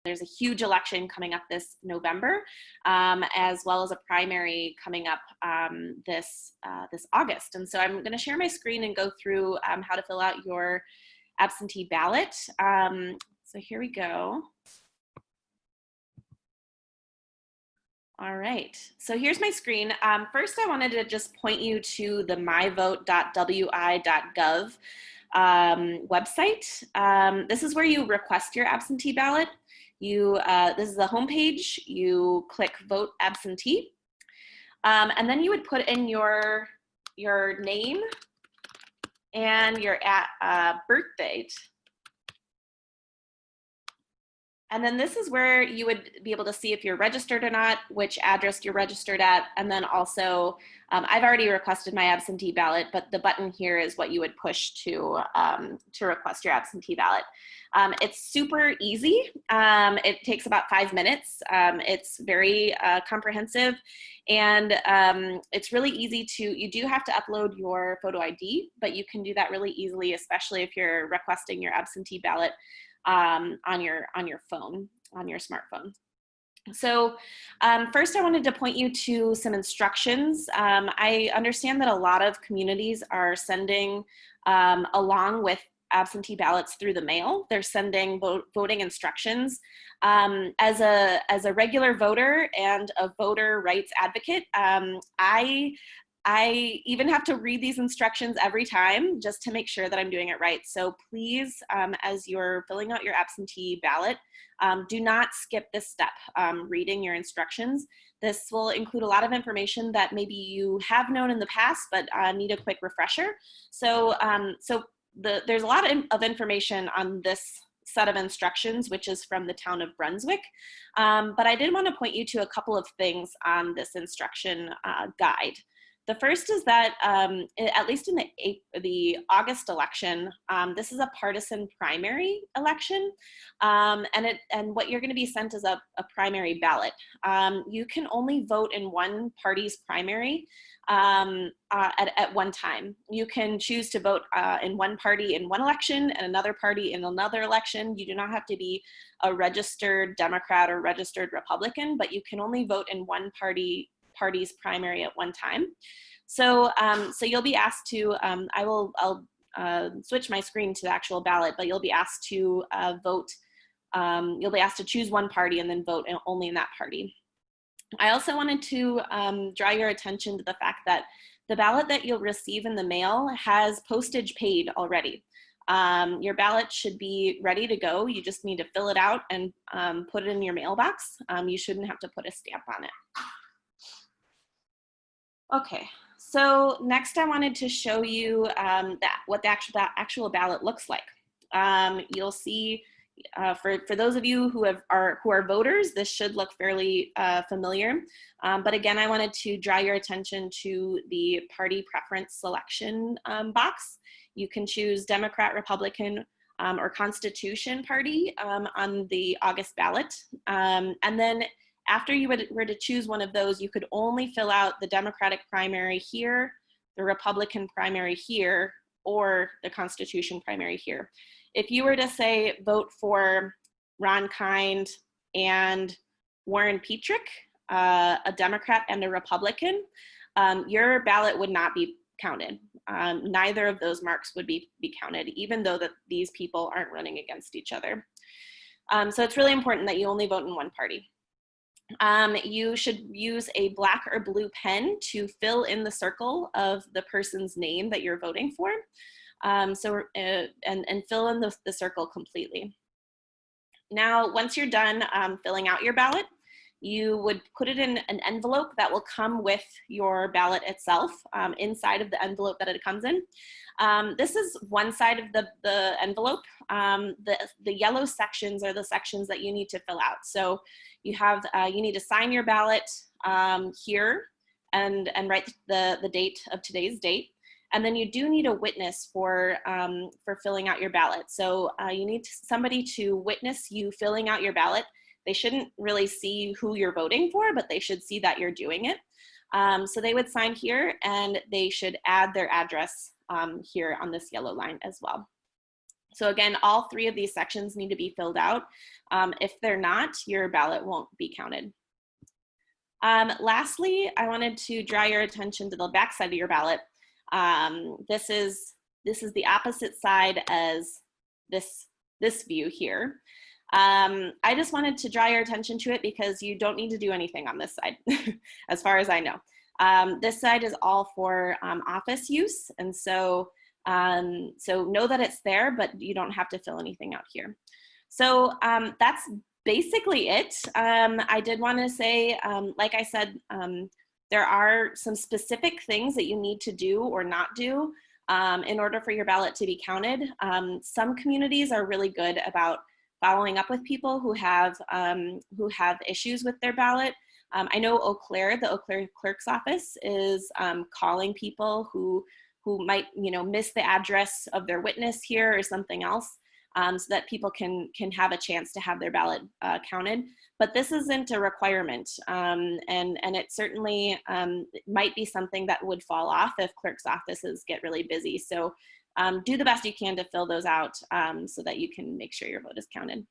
there's a huge election coming up this November, as well as a primary coming up this August. And so I'm going to share my screen and go through how to fill out your absentee ballot. So here we go. All right, so here's my screen. First, I wanted to just point you to the myvote.wi.gov website. This is where you request your absentee ballot. This is the homepage. You click Vote Absentee, and then you would put in your name and your birth date. And then this is where you would be able to see if you're registered or not, which address you're registered at, and then also, I've already requested my absentee ballot, but the button here is what you would push to request your absentee ballot. It's super easy. It takes about 5 minutes. It's very comprehensive, and it's really easy you do have to upload your photo ID, but you can do that really easily, especially if you're requesting your absentee ballot on your phone, on your smartphone. So first I wanted to point you to some instructions. I understand that a lot of communities are sending along with absentee ballots through the mail. They're sending voting instructions. As a regular voter and a voter rights advocate, I even have to read these instructions every time just to make sure that I'm doing it right. So please, as you're filling out your absentee ballot, do not skip this step, reading your instructions. This will include a lot of information that maybe you have known in the past, but need a quick refresher. So, there's a lot of information on this set of instructions, which is from the town of Brunswick. But I did want to point you to a couple of things on this instruction guide. The first is that, at least in the August election, this is a partisan primary election, and what you're going to be sent is a primary ballot. You can only vote in one party's primary at one time. You can choose to vote in one party in one election and another party in another election. You do not have to be a registered Democrat or registered Republican, but you can only vote in one party's primary at one time. So, so you'll be asked to, I'll switch my screen to the actual ballot, but you'll be asked to vote, you'll be asked to choose one party and then vote only in that party. I also wanted to draw your attention to the fact that the ballot that you'll receive in the mail has postage paid already. Your ballot should be ready to go. You just need to fill it out and put it in your mailbox. You shouldn't have to put a stamp on it. Okay, so next I wanted to show you what the actual ballot looks like. You'll see, for those of you who are voters, this should look fairly familiar. But again, I wanted to draw your attention to the party preference selection box. You can choose Democrat, Republican, or Constitution Party on the August ballot, and then after you were to choose one of those, you could only fill out the Democratic primary here, the Republican primary here, or the Constitution primary here. If you were to say vote for Ron Kind and Warren Petrick, a Democrat and a Republican, your ballot would not be counted. Neither of those marks would be counted, even though that these people aren't running against each other. So it's really important that you only vote in one party. You should use a black or blue pen to fill in the circle of the person's name that you're voting for. And fill in the circle completely. Now, once you're done filling out your ballot, you would put it in an envelope that will come with your ballot itself, inside of the envelope that it comes in. This is one side of the envelope. The yellow sections are the sections that you need to fill out. So you need to sign your ballot here and write the date of today's date. And then you do need a witness for filling out your ballot. So you need somebody to witness you filling out your ballot. They shouldn't really see who you're voting for, but they should see that you're doing it. So they would sign here, and they should add their address here on this yellow line as well. So again, all 3 of these sections need to be filled out. If they're not, your ballot won't be counted. Lastly, I wanted to draw your attention to the back side of your ballot. This is the opposite side as this view here. I just wanted to draw your attention to it because you don't need to do anything on this side, as far as I know. This side is all for office use, and so know that it's there, but you don't have to fill anything out here. So that's basically it. I did want to say, like I said, there are some specific things that you need to do or not do in order for your ballot to be counted. Some communities are really good about following up with people who have issues with their ballot. I know Eau Claire, the Eau Claire Clerk's Office, is calling people who might miss the address of their witness here or something else, so that people can have a chance to have their ballot counted. But this isn't a requirement, and it certainly might be something that would fall off if clerk's offices get really busy. So do the best you can to fill those out so that you can make sure your vote is counted.